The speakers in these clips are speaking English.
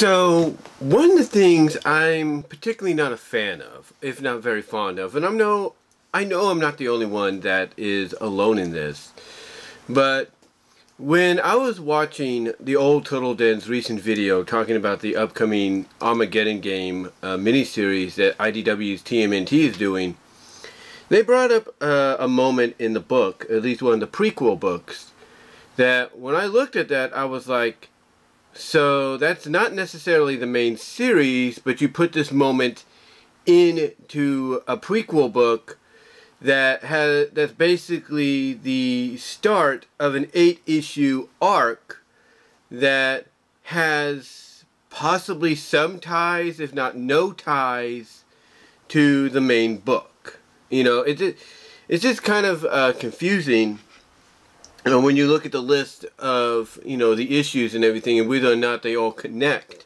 So, one of the things I'm particularly not a fan of, if not very fond of, and I know I'm not the only one that is alone in this, but when I was watching the old Turtle Den's recent video talking about the upcoming Armageddon game miniseries that IDW's TMNT is doing, they brought up a moment in the book, at least one of the prequel books, that when I looked at that, I was like, so that's not necessarily the main series, but you put this moment into a prequel book that's basically the start of an 8-issue arc that has possibly some ties, if not no ties, to the main book. You know, it's just kind of confusing. You know, when you look at the list of, you know, the issues and everything, and whether or not they all connect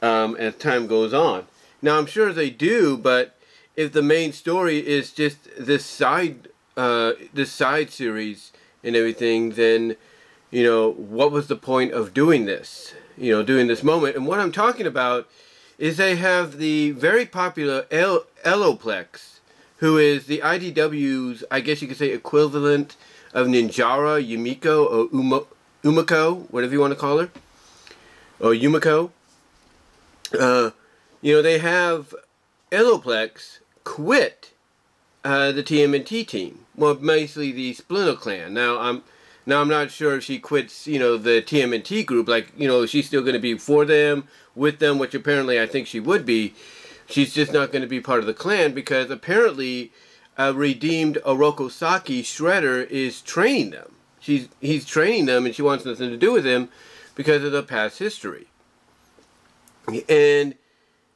as time goes on. Now, I'm sure they do, but if the main story is just this side series and everything, then, you know, what was the point of doing this? You know, doing this moment. And what I'm talking about is they have the very popular Aeoplex, who is the IDW's, I guess you could say, equivalent of Ninjara, Yumiko, or Umiko, whatever you want to call her, or Yumiko. You know, they have Aeoplex quit the TMNT team. Well, basically the Splinter clan. Now I'm not sure if she quits, you know, the TMNT group. Like, you know, she's still going to be for them, with them, which apparently I think she would be. She's just not going to be part of the clan because apparently redeemed Orokosaki Shredder is training them. He's training them, and she wants nothing to do with him because of the past history. And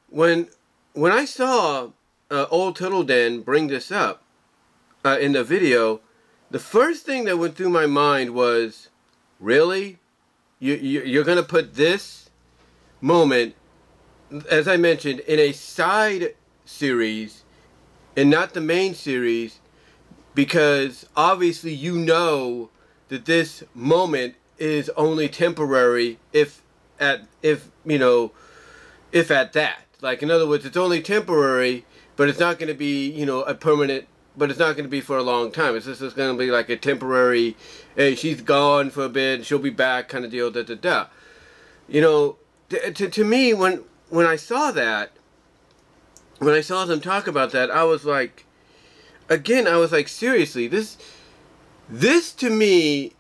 when I saw Old Turtle Den bring this up in the video, the first thing that went through my mind was, really? You're going to put this moment, as I mentioned, in a side series and not the main series, because obviously you know that this moment is only temporary, if at that. Like, in other words, it's only temporary, but it's not going to be, you know, a permanent, but it's not going to be for a long time. It's just going to be like a temporary, hey, she's gone for a bit, she'll be back kind of deal, da-da-da. You know, to me, when I saw that, when I saw them talk about that, I was like, again, I was like, seriously, this to me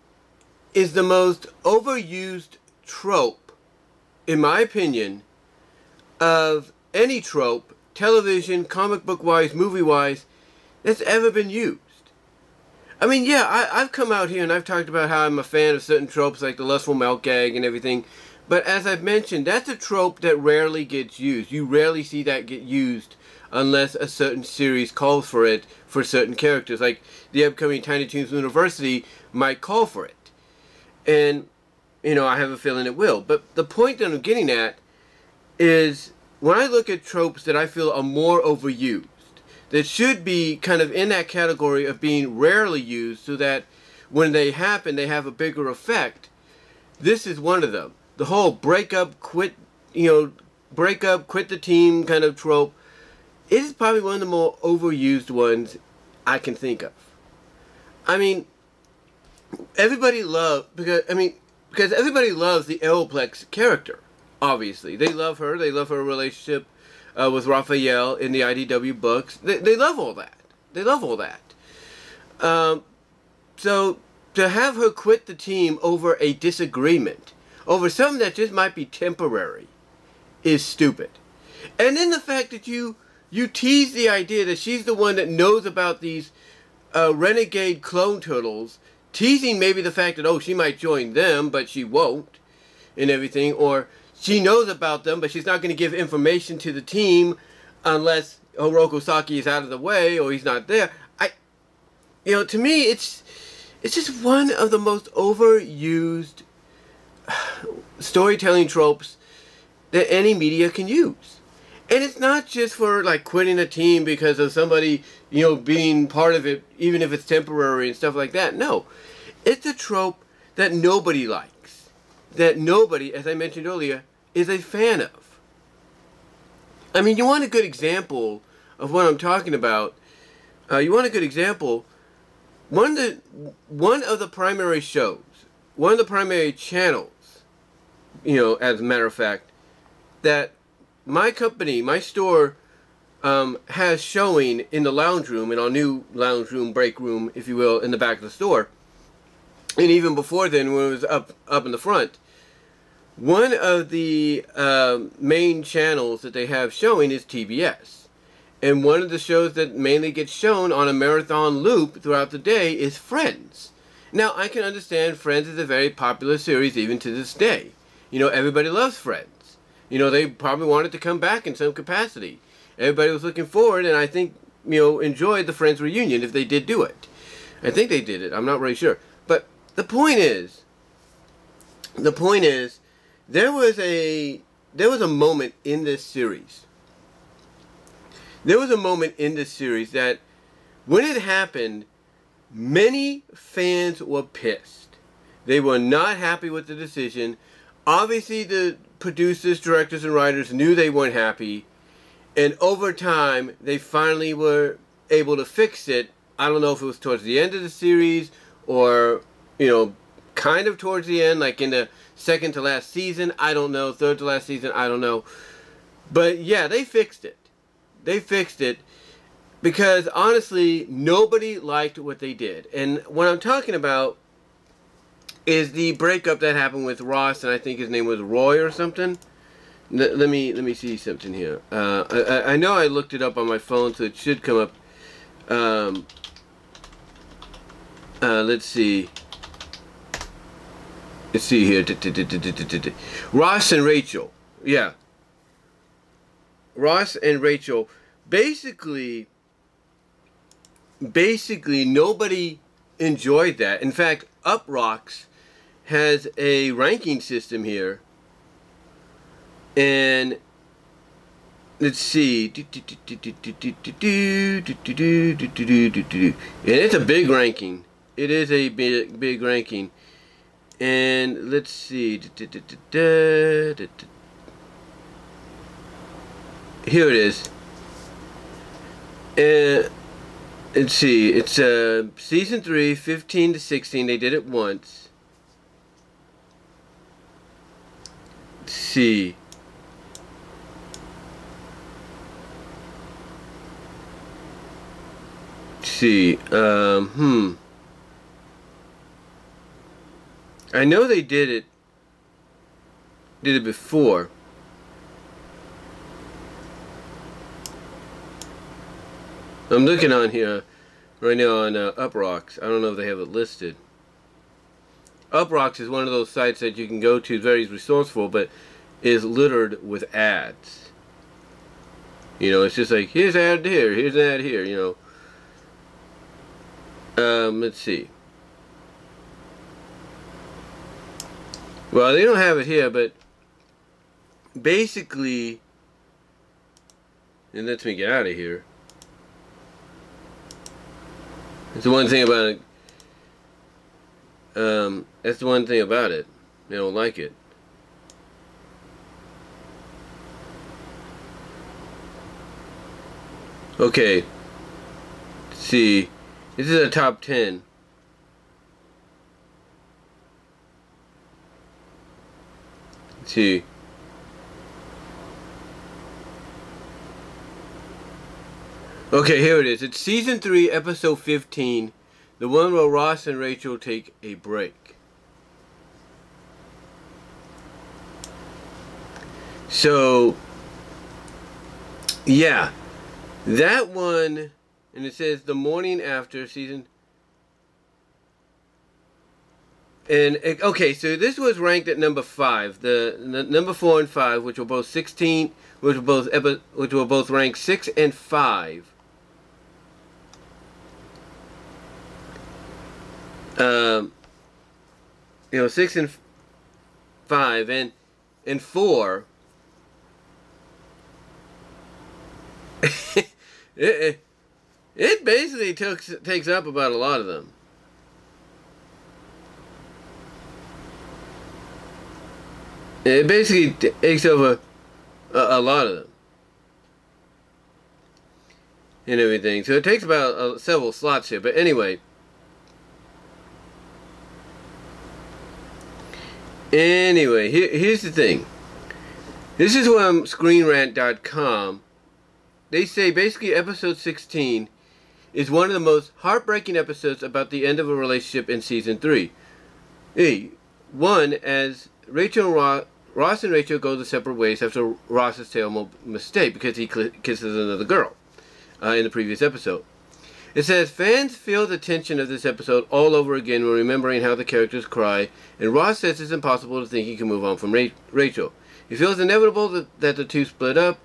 is the most overused trope, in my opinion, of any trope, television, comic book wise, movie wise, that's ever been used. I mean, yeah, I've come out here and I've talked about how I'm a fan of certain tropes like the lustful milk gag and everything, but as I've mentioned, that's a trope that rarely gets used. You rarely see that get used unless a certain series calls for it for certain characters. Like the upcoming Tiny Toons University might call for it. And, you know, I have a feeling it will. But the point that I'm getting at is when I look at tropes that I feel are more overused, that should be kind of in that category of being rarely used so that when they happen, they have a bigger effect, this is one of them. The whole break up, quit the team kind of trope is probably one of the more overused ones I can think of. I mean, everybody loves, because everybody loves the Aeoplex character, obviously. They love her relationship with Raphael in the IDW books. They love all that. They love all that. So, to have her quit the team over a disagreement, over something that just might be temporary, is stupid. And then the fact that you tease the idea that she's the one that knows about these renegade clone turtles, teasing maybe the fact that, oh, she might join them, but she won't, and everything, or she knows about them, but she's not going to give information to the team unless Orokosaki is out of the way or he's not there. You know, to me, it's just one of the most overused storytelling tropes that any media can use. And it's not just for, like, quitting a team because of somebody, you know, being part of it, even if it's temporary and stuff like that. No. It's a trope that nobody likes. That nobody, as I mentioned earlier, is a fan of. I mean, you want a good example of what I'm talking about. You want a good example. One of the primary shows, one of the primary channels, you know, as a matter of fact, that my company, my store, has showing in the lounge room, in our new lounge room, break room, if you will, in the back of the store, and even before then when it was up in the front. One of the main channels that they have showing is TBS. And one of the shows that mainly gets shown on a marathon loop throughout the day is Friends. Now, I can understand Friends is a very popular series even to this day. You know, everybody loves Friends. You know, they probably wanted to come back in some capacity. Everybody was looking forward, and I think, you know, enjoyed the Friends reunion if they did do it. I think they did it. I'm not really sure. But the point is, there was a moment in this series. There was a moment in this series that when it happened, many fans were pissed. They were not happy with the decision. Obviously, the producers, directors, and writers knew they weren't happy. And over time, they finally were able to fix it. I don't know if it was towards the end of the series or, you know, kind of towards the end, like in the second to last season. I don't know. Third to last season. I don't know. But yeah, they fixed it. They fixed it because honestly, nobody liked what they did. And what I'm talking about is the breakup that happened with Ross, and I think his name was Roy or something. Let me see something here. I know I looked it up on my phone, so it should come up. Let's see. Let's see here. Ross and Rachel. Yeah. Ross and Rachel. Basically, nobody enjoyed that. In fact, Uprocks has a ranking system here. And let's see. And it's a big ranking. It is a big ranking. And let's see. Here it is. Let's see. It's season 3, 15 to 16. They did it once. Let's see. I know they did it before. I'm looking on here right now on Uprocks. I don't know if they have it listed. Uprocks is one of those sites that you can go to, very resourceful, but is littered with ads. You know, it's just like, here's an ad here, here's an ad here, you know. Let's see. Well, they don't have it here, but basically, it lets me get out of here. That's the one thing about it. That's the one thing about it. They don't like it. Okay. Let's see. This is a top 10. Let's see. Okay, here it is. It's season 3, episode 15. The one where Ross and Rachel take a break. So, yeah. That one, and it says the morning after season. And, okay, so this was ranked at number 5. The number 4 and 5, which were both 16, which were both ranked 6 and 5. You know, 6 and 5 and 4. it basically takes up about a lot of them. It basically takes over a lot of them and everything. So it takes about several slots here. But anyway. Anyway, here's the thing. This is from ScreenRant.com. They say basically episode 16 is one of the most heartbreaking episodes about the end of a relationship in season 3. One, as Rachel and Ross and Rachel go their separate ways after Ross's terrible mistake because he kisses another girl in the previous episode. It says, fans feel the tension of this episode all over again when remembering how the characters cry, and Ross says it's impossible to think he can move on from Rachel. He feels inevitable that the two split up,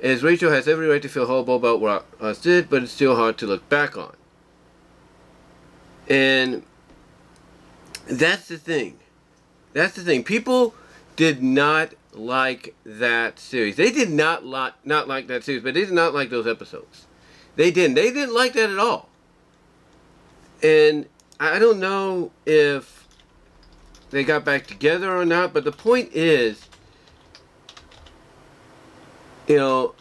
as Rachel has every right to feel horrible about what Ross did, but it's still hard to look back on. And that's the thing. That's the thing. People did not like that series. They did not like that series, but they did not like those episodes. They didn't. They didn't like that at all. And I don't know if they got back together or not, but the point is, you know,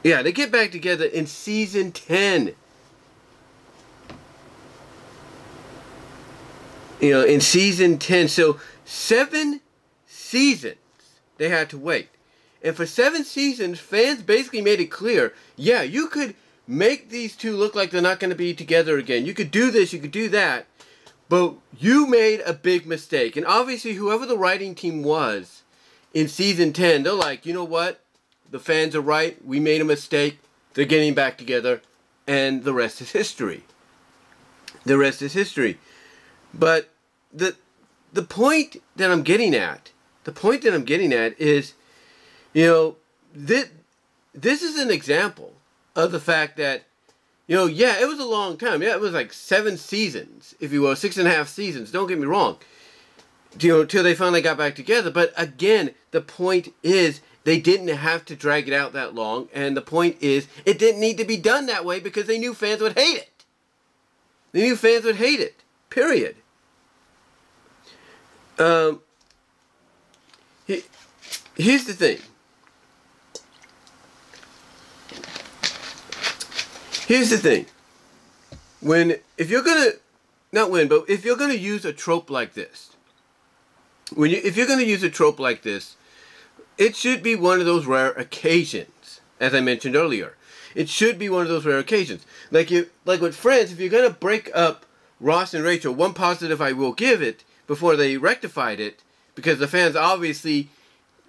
yeah, they get back together in season 10. You know, in season 10. So 7 seasons they had to wait. And for 7 seasons, fans basically made it clear, yeah, you could make these two look like they're not going to be together again. You could do this, you could do that. But you made a big mistake. And obviously, whoever the writing team was in season 10, they're like, you know what? The fans are right. We made a mistake. They're getting back together. And the rest is history. The rest is history. But the point that I'm getting at, is, you know, this is an example of the fact that, you know, yeah, it was a long time. Yeah, it was like 7 seasons, if you will, 6.5 seasons. Don't get me wrong. You know, till they finally got back together. But again, the point is they didn't have to drag it out that long. And the point is it didn't need to be done that way because they knew fans would hate it. They knew fans would hate it. Period. Here's the thing. Here's the thing. If you're gonna use a trope like this, if you're gonna use a trope like this, it should be one of those rare occasions, as I mentioned earlier. It should be one of those rare occasions. Like with Friends, if you're gonna break up Ross and Rachel, one positive I will give it before they rectified it, because the fans obviously,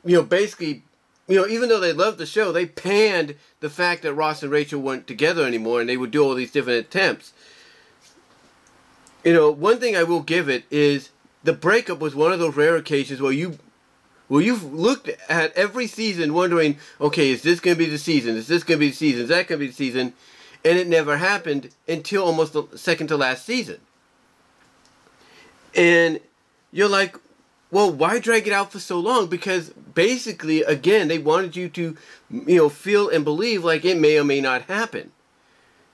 you know, basically, you know, even though they loved the show, they panned the fact that Ross and Rachel weren't together anymore, and they would do all these different attempts. You know, one thing I will give it is the breakup was one of those rare occasions where you've looked at every season wondering, okay, is this going to be the season? Is this going to be the season? Is that going to be the season? And it never happened until almost the second to last season. And you're like, well, why drag it out for so long? Because basically, again, they wanted you to, you know, feel and believe like it may or may not happen.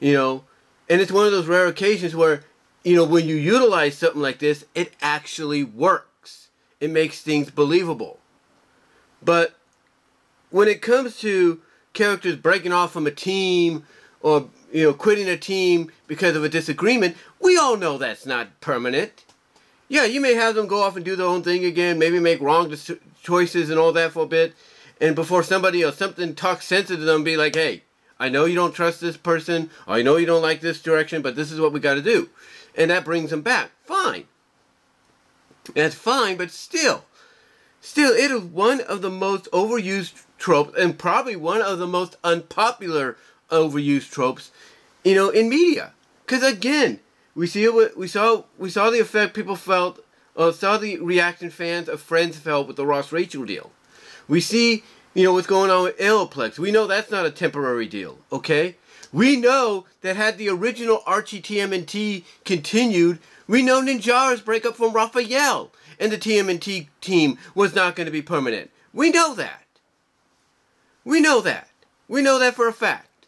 You know, and it's one of those rare occasions where, you know, when you utilize something like this, it actually works. It makes things believable. But when it comes to characters breaking off from a team or, you know, quitting a team because of a disagreement, we all know that's not permanent. Yeah, you may have them go off and do their own thing again, maybe make wrong choices and all that for a bit, and before somebody or something talks sense to them, be like, hey, I know you don't trust this person, or I know you don't like this direction, but this is what we got to do. And that brings them back. Fine. That's fine, but still, it is one of the most overused tropes, and probably one of the most unpopular overused tropes, you know, in media. Because again, we saw the effect people felt, or saw the reaction fans of Friends felt with the Ross Rachel deal. We see, you know, what's going on with Aeoplex. We know that's not a temporary deal, okay? We know that had the original Archie TMNT continued, we know Ninjara's breakup from Raphael and the TMNT team was not going to be permanent. We know that. We know that. We know that for a fact.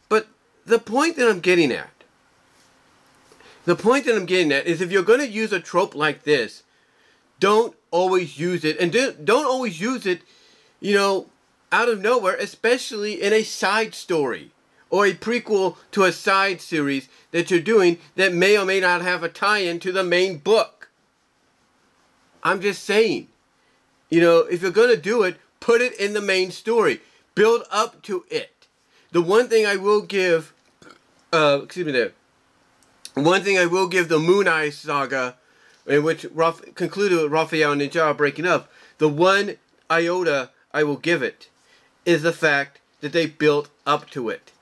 But the point that I'm getting at The point that I'm getting at is if you're going to use a trope like this, don't always use it. And don't always use it, you know, out of nowhere, especially in a side story or a prequel to a side series that you're doing that may or may not have a tie-in to the main book. I'm just saying, you know, if you're going to do it, put it in the main story. Build up to it. The one thing I will give, one thing I will give the Moon Eye saga, in which concluded with Raphael and Ninjara breaking up, the one iota I will give it is the fact that they built up to it.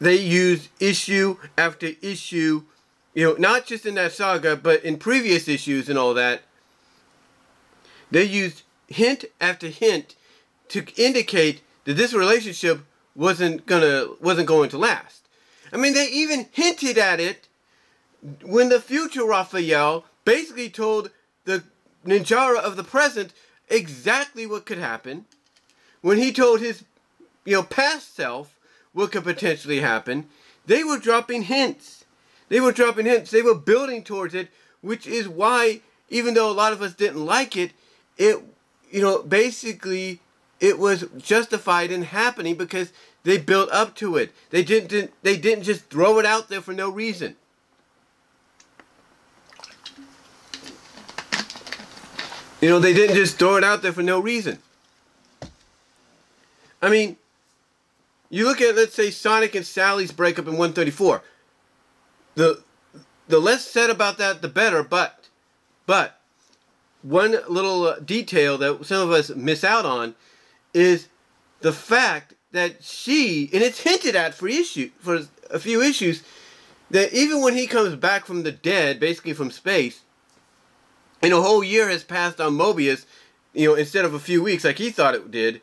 They used issue after issue, you know, not just in that saga, but in previous issues and all that. They used hint after hint to indicate that this relationship wasn't going to last. I mean, they even hinted at it when the future Raphael basically told the Ninjara of the present exactly what could happen. When he told his, you know, past self what could potentially happen, they were dropping hints. They were dropping hints. They were building towards it, which is why, even though a lot of us didn't like it, it, you know, basically it was justified in happening because they built up to it. They didn't just throw it out there for no reason. You know, they didn't just throw it out there for no reason. I mean, you look at, let's say, Sonic and Sally's breakup in 134. The less said about that, the better, but one little detail that some of us miss out on is the fact that she, and it's hinted at for a few issues, that even when he comes back from the dead, basically from space, and a whole year has passed on Mobius, you know, instead of a few weeks like he thought it did,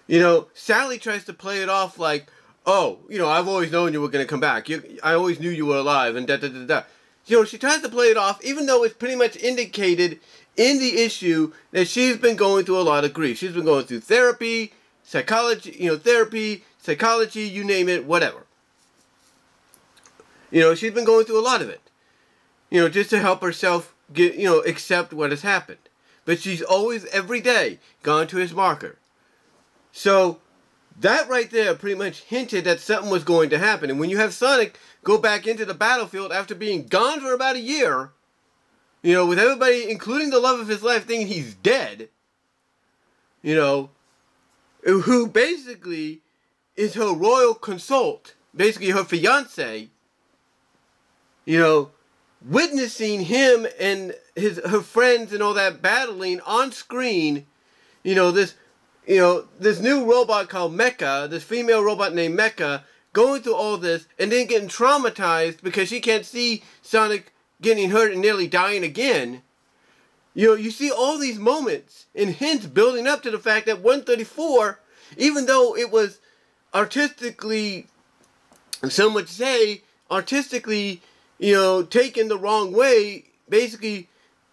you know, Sally tries to play it off like, oh, you know, I've always known you were going to come back. I always knew you were alive, and da-da-da-da. You know, she tries to play it off, even though it's pretty much indicated in the issue that she's been going through a lot of grief. She's been going through therapy, psychology, you name it, whatever. You know, she's been going through a lot of it. You know, just to help herself get, you know, accept what has happened. But she's always, every day, gone to his marker. So, that right there pretty much hinted that something was going to happen. And when you have Sonic go back into the battlefield after being gone for about a year, you know, with everybody, including the love of his life, thinking he's dead, you know, who basically is her royal consort, basically her fiancé, you know, witnessing him and her friends and all that battling on screen, you know, this new robot called Mecha, this female robot named Mecha, going through all this and then getting traumatized because she can't see Sonic getting hurt and nearly dying again. You know, you see all these moments and hints building up to the fact that 134, even though it was artistically, some would say, artistically, you know, taken the wrong way, basically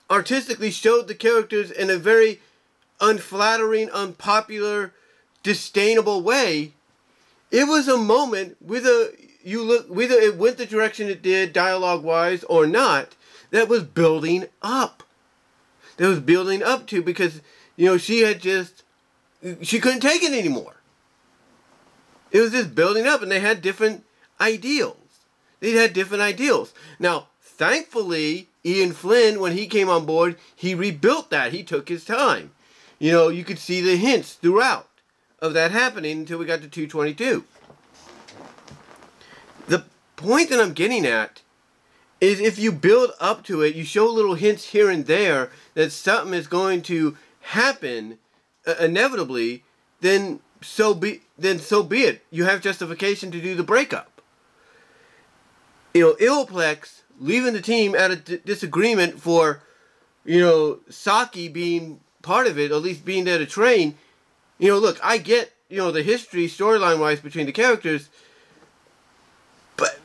artistically showed the characters in a very unflattering, unpopular, disdainable way. It was a moment, whether it went the direction it did dialogue-wise or not, that was building up. That was building up to, because, you know, she couldn't take it anymore. It was just building up, and they had different ideals. They had different ideals. Now, thankfully, Ian Flynn, when he came on board, he rebuilt that. He took his time. You know, you could see the hints throughout of that happening until we got to 222. The point that I'm getting at is if you build up to it, you show little hints here and there that something is going to happen inevitably, then so be it. You have justification to do the breakup. You know, Aeoplex leaving the team at a disagreement for, you know, Saki being part of it, at least being there to train. You know, look, I get, you know, the history storyline-wise between the characters,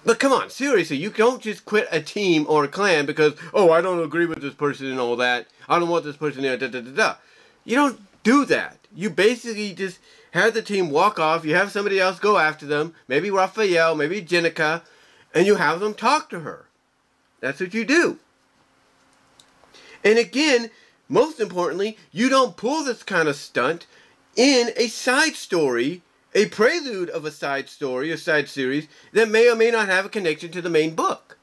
but come on, seriously, you don't just quit a team or a clan because, oh, I don't agree with this person and all that. I don't want this person there, da-da-da-da. You don't do that. You basically just have the team walk off, you have somebody else go after them, maybe Raphael, maybe Jenica, and you have them talk to her. That's what you do. And again, most importantly, you don't pull this kind of stunt in a side story, a prelude of a side story, a side series, that may or may not have a connection to the main book.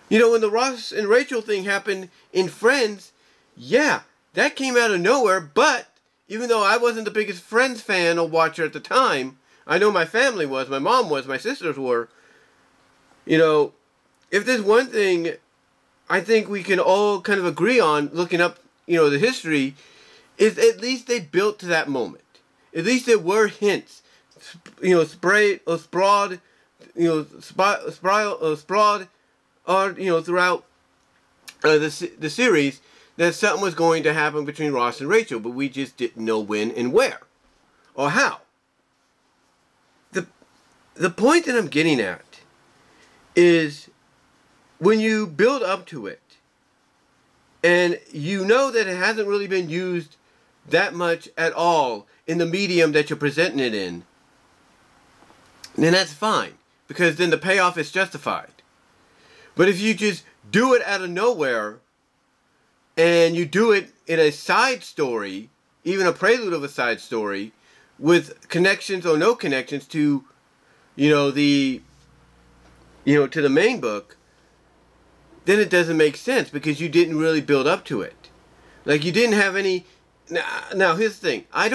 You know, when the Ross and Rachel thing happened in Friends, yeah, that came out of nowhere, but even though I wasn't the biggest Friends fan or watcher at the time, I know my family was, my mom was, my sisters were. You know, if there's one thing I think we can all kind of agree on, looking up, you know, the history, is at least they built to that moment. At least there were hints, you know, sprawled, you know, sprawled, or, you know, throughout the series, that something was going to happen between Ross and Rachel, but we just didn't know when and where, or how. The point that I'm getting at is when you build up to it, and you know that it hasn't really been used that much at all in the medium that you're presenting it in, then that's fine, because then the payoff is justified. But if you just do it out of nowhere, and you do it in a side story, even a prelude of a side story, with connections or no connections to, you know, to the main book, then it doesn't make sense, because you didn't really build up to it. Like, you didn't have any. Now here's the thing. I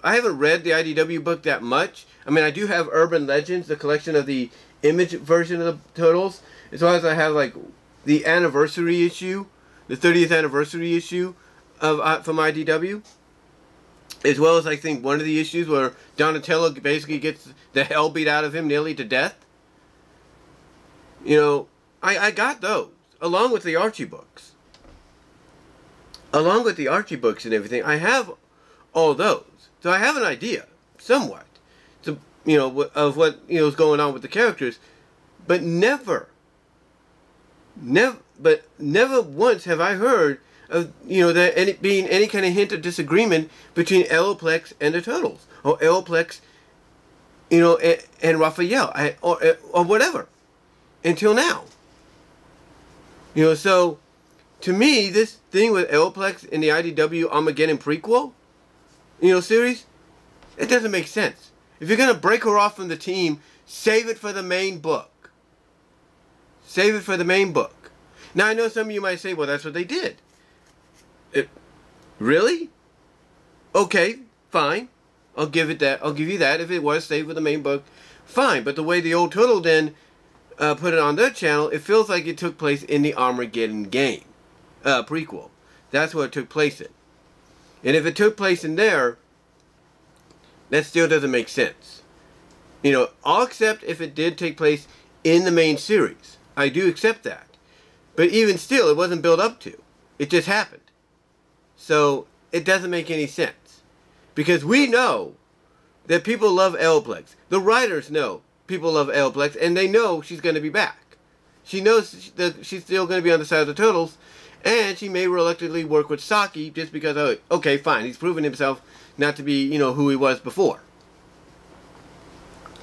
haven't read the IDW book that much. I mean, I do have Urban Legends, the collection of the Image version of the Turtles, as well as I have, like, the anniversary issue, the 30th anniversary issue of from IDW, as well as, I think, one of the issues where Donatello basically gets the hell beat out of him nearly to death. You know, I got those, along with the Archie books. Along with the Archie books and everything, I have all those. So I have an idea, somewhat, you know, of what, you know, is going on with the characters. But never once have I heard of, you know, there being any kind of hint of disagreement between Aeoplex and the Turtles, or Aeoplex, you know, and Raphael, or whatever, until now. You know, so to me, this thing with Aeoplex in the IDW Armageddon prequel, you know, series, it doesn't make sense. If you're gonna break her off from the team, save it for the main book. Save it for the main book. Now, I know some of you might say, well, that's what they did. Really? Okay, fine. I'll give you that. If it was saved for the main book, fine. But the way the old Turtle Den put it on their channel, it feels like it took place in the Armageddon game prequel. That's what it took place in. And if it took place in there, that still doesn't make sense. You know, I'll accept if it did take place in the main series. I do accept that. But even still, it wasn't built up to. It just happened. So, it doesn't make any sense. Because we know that people love Aeoplex. The writers know people love Aeoplex, and they know she's going to be back. She knows that she's still going to be on the side of the Turtles, and she may reluctantly work with Saki just because, oh, okay, fine, he's proven himself not to be, you know, who he was before.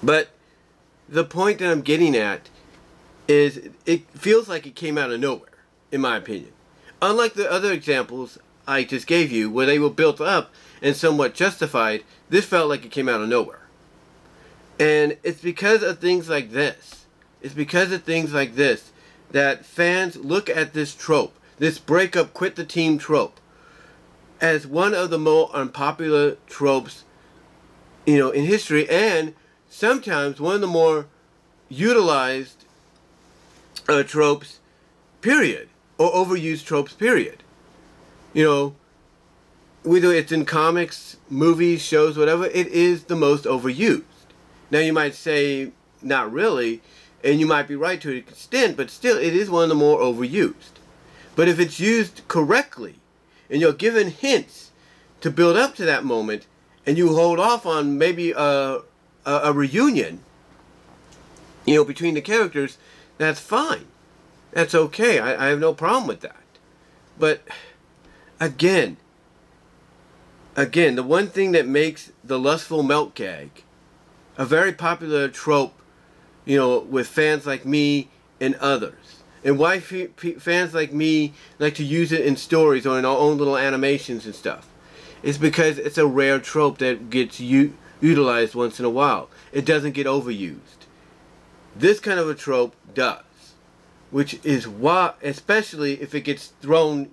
But the point that I'm getting at is it feels like it came out of nowhere, in my opinion. Unlike the other examples I just gave you, where they were built up and somewhat justified, this felt like it came out of nowhere. And it's because of things like this. It's because of things like this that fans look at this trope, this break up, quit the team trope, as one of the more unpopular tropes, you know, in history, and sometimes one of the more utilized tropes, period, or overused tropes, period. You know, whether it's in comics, movies, shows, whatever, it is the most overused. Now you might say, not really, and you might be right to an extent, but still, it is one of the more overused. But if it's used correctly, and you're given hints to build up to that moment, and you hold off on maybe a reunion, you know, between the characters, that's fine. That's okay. I have no problem with that. But again, the one thing that makes the lustful milk gag a very popular trope, you know, with fans like me and others. And why fans like me like to use it in stories or in our own little animations and stuff. It's because it's a rare trope that gets utilized once in a while. It doesn't get overused. This kind of a trope does. Which is why, especially if it gets thrown,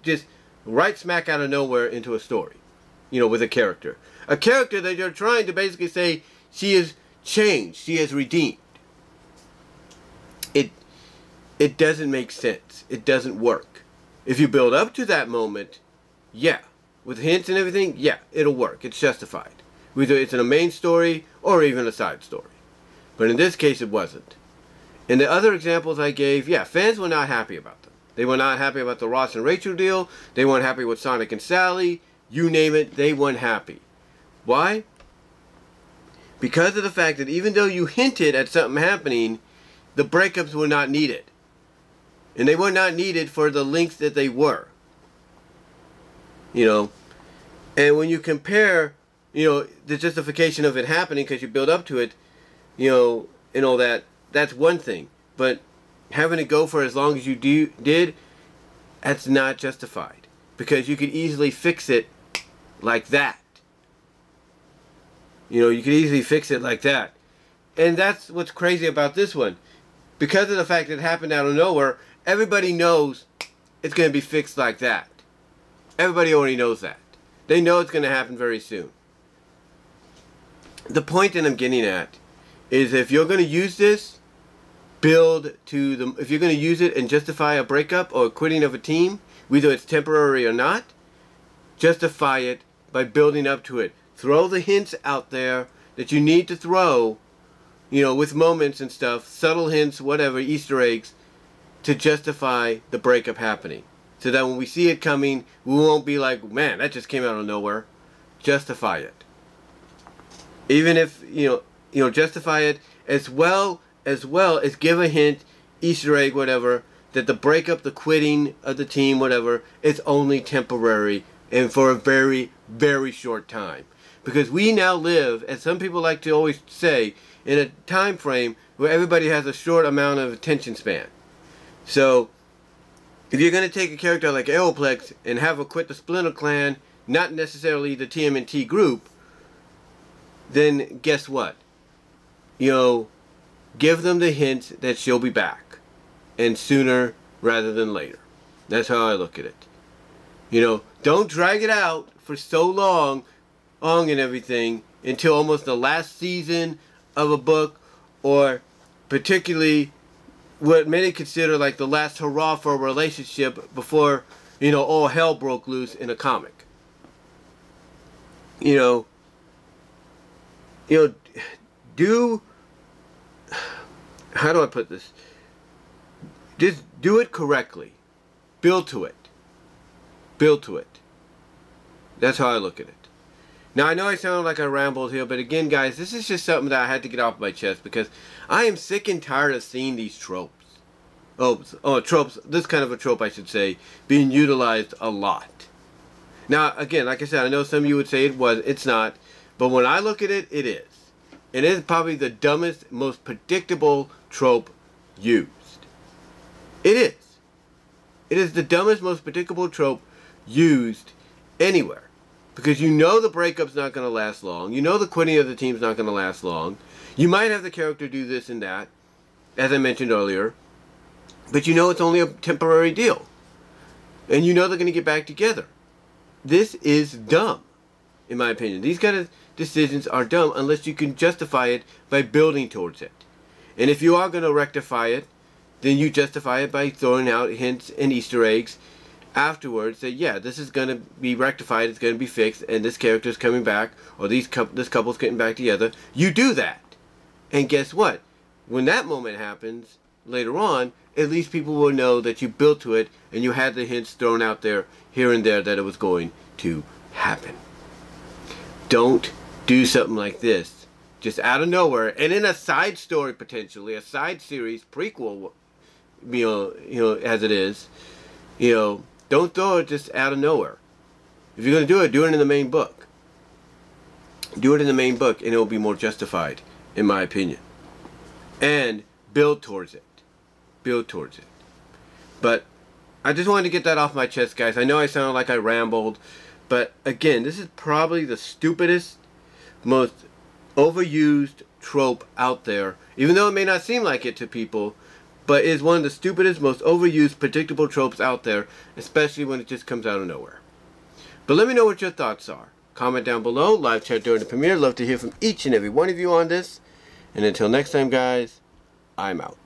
just right smack out of nowhere into a story. With a character. A character that you're trying to basically say, she is changed, she has redeemed. It doesn't make sense. It doesn't work. If you build up to that moment, yeah. With hints and everything, yeah, it'll work. It's justified. Whether it's in a main story or even a side story. But in this case, it wasn't. In the other examples I gave, yeah, fans were not happy about them. They were not happy about the Ross and Rachel deal. They weren't happy with Sonic and Sally. You name it, they weren't happy. Why? Because of the fact that even though you hinted at something happening, the breakups were not needed. And they were not needed for the length that they were. And when you compare, the justification of it happening because you build up to it, and all that, that's one thing. But having it go for as long as you did, that's not justified. Because you could easily fix it like that. You could easily fix it like that. And that's what's crazy about this one. Because of the fact that it happened out of nowhere, everybody knows it's going to be fixed like that. Everybody already knows that. They know it's going to happen very soon. The point that I'm getting at is if you're going to use this, if you're going to use it and justify a breakup or quitting of a team, whether it's temporary or not, justify it by building up to it. Throw the hints out there that you need to throw, with moments and stuff, subtle hints, whatever, Easter eggs, to justify the breakup happening. So that when we see it coming, we won't be like, man, that just came out of nowhere. Justify it. Even if, justify it as well as give a hint, Easter egg, whatever, that the breakup, the quitting of the team, whatever, is only temporary and for a very, very short time. Because we now live, as some people like to always say, in a time frame where everybody has a short amount of attention span. So, if you're going to take a character like Aeoplex and have her quit the Splinter clan, not necessarily the TMNT group, then guess what? Give them the hint that she'll be back. And sooner rather than later. That's how I look at it. Don't drag it out for so long and everything until almost the last season of a book, or particularly what many consider like the last hurrah for a relationship before, all hell broke loose in a comic. Do, how do I put this? Just do it correctly. Build to it. Build to it. That's how I look at it. Now, I know I sound like I rambled here, but again, guys, this is just something that I had to get off my chest because I am sick and tired of seeing these tropes. Tropes, this kind of a trope, I should say, being utilized a lot. Now, again, like I said, I know some of you would say it's not, but when I look at it, it is. It is probably the dumbest, most predictable trope used. It is. It is the dumbest, most predictable trope used anywhere. Because the breakup's not going to last long. The quitting of the team's not going to last long. You might have the character do this and that, as I mentioned earlier. But it's only a temporary deal. And they're going to get back together. This is dumb, in my opinion. These kind of decisions are dumb unless you can justify it by building towards it. And if you are going to rectify it, then you justify it by throwing out hints and Easter eggs afterwards that, yeah, this is going to be rectified, it's going to be fixed, and this character is coming back, or this couple's getting back together. You do that. And guess what? When that moment happens, later on, at least people will know that you built to it, and you had the hints thrown out there, here and there, that it was going to happen. Don't do something like this, just out of nowhere, and in a side story, potentially, a side series, prequel, as it is, don't throw it just out of nowhere. If you're going to do it in the main book. Do it in the main book, and it will be more justified, in my opinion. And build towards it. build towards it. But I just wanted to get that off my chest, guys. I know I sounded like I rambled, but again, this is probably the stupidest, most overused trope out there, even though it may not seem like it to people, but it is one of the stupidest, most overused, predictable tropes out there, especially when it just comes out of nowhere. But let me know what your thoughts are. Comment down below, live chat during the premiere. Love to hear from each and every one of you on this. And until next time, guys, I'm out.